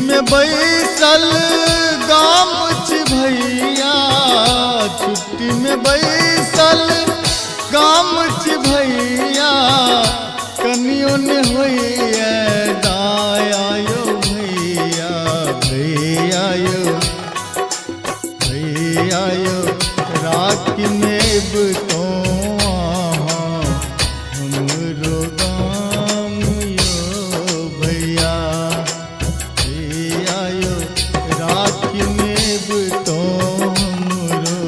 में बैसल गाम भैया, छुट्टी में बैसल गाम भैया, कनियों ने होइए दायायो भैया, भैयायो भैयायो राखी में तो हमरो गाम यो भैया, भैयायो राखी में तो हमरो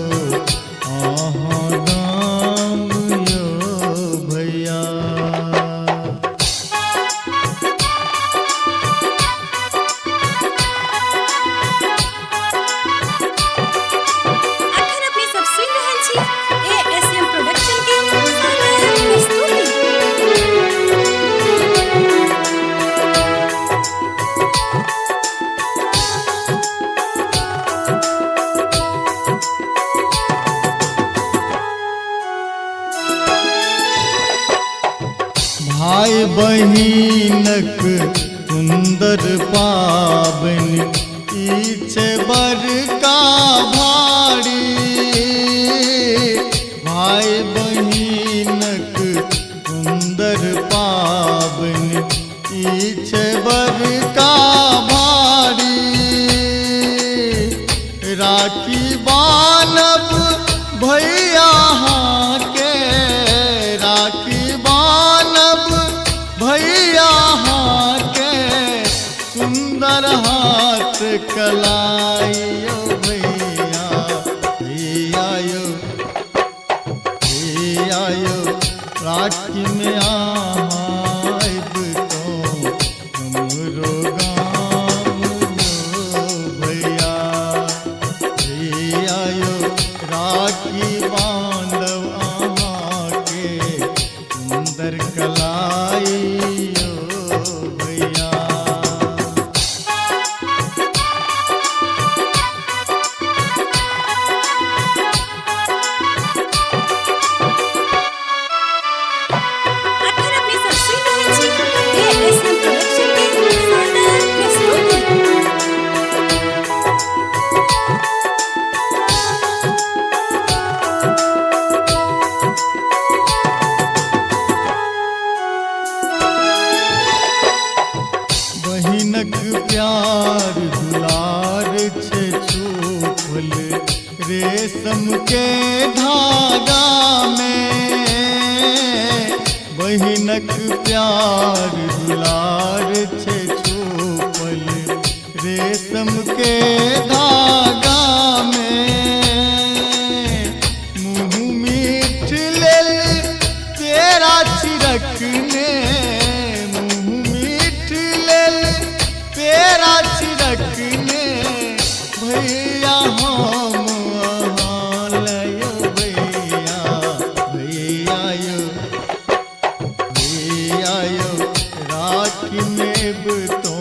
गाम यो भैया। भाई बहिनक सुंदर पाबन इछे बड़का भारी, भाई बहिनक सुंदर पाबन इछे बड़का भारी, राखी बानब भैया के, राखी भैया के सुंदर हाथ कलाइयो भैया, भैयायो भैयायो राखी में आइब तो हमरो गाम यो भैया, भैयायो राखी बांधव आहा के सुंदर कलाई भैया। बहिनक प्यार दुलार छे छुपल रेशम के धागा में, बहिनक प्यार दुलार छे छुपल रेशम के धागा में, मुँह मीठ लेल तेरा छिड़कने, तेरा छिड़कने भैया हम लयो भैया, भैयायो भैयायो राखी में तो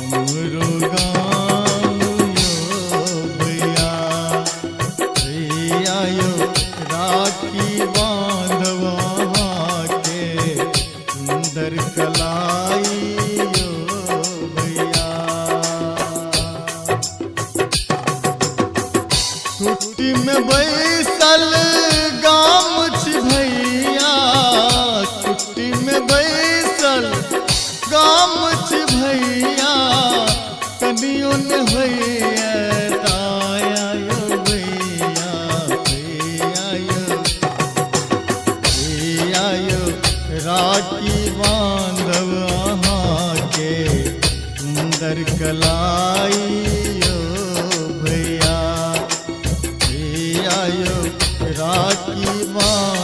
हमरो गाम यो भैया, भैयायो राखी बांधवा के सुंदर कलाई छुट्टी में बैसल गाम भैया, छुट्टी में बैसल गाम भैया, कनियों ने होइए दायायो भैया, भैयायो भैयायो राखी बांधव आहा के सुंदर कलाई भैया, भैयायो राखी बांधव